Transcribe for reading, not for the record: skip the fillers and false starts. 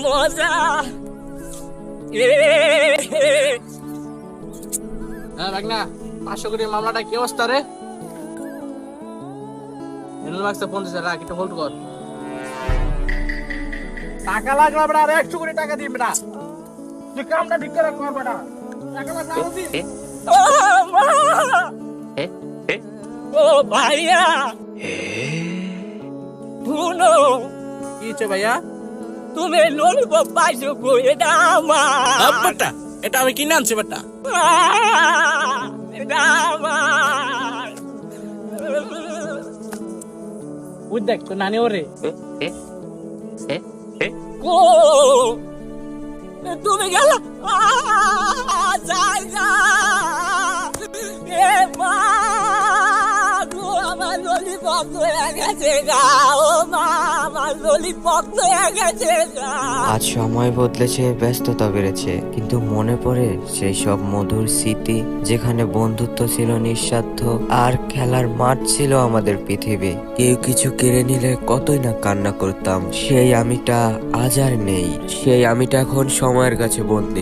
মজা। হ্যাঁ ভাগনা, 500 কোটির মামলাটা কি অবস্থা রে? এনুল মার্কসে 50 লাখ, একটু হোল্ড কর। টাকা লাগলা বেটা, আর 100 কোটি টাকা দিন বেটা। তুই কামটা ঠিক করে কর বেটা। টাকা লাগলা আরো দিন। ও মা, ও ভাইয়া শুনো, কি হচ্ছে ভাইয়া? তুমি ললিপপ পাইছো কই? এটা আমার, বেটা এটা আমি কিনে আনছি বেটা। এটা আমার। ওই দেখ তো নানি ওরে। কো তুমি গেল জায়গা এ মা গো, আমার ললিপপ হয়ে গেছে গা। ও মা, আমার ললিপপ হয়ে গেছে গা। আজ সময় বদলেছে, ব্যস্ততা বেড়েছে, কিন্তু মনে পড়ে সেই সব মধুর স্মৃতি, যেখানে বন্ধুত্ব ছিল নিঃস্বার্থ আর খেলার মাঠ ছিল আমাদের পৃথিবী। কেউ কিছু কেড়ে নিলে কতই না কান্না করতাম। সেই আমিটা আজ আর নেই, সেই আমিটা এখন সময়ের কাছে বন্দী।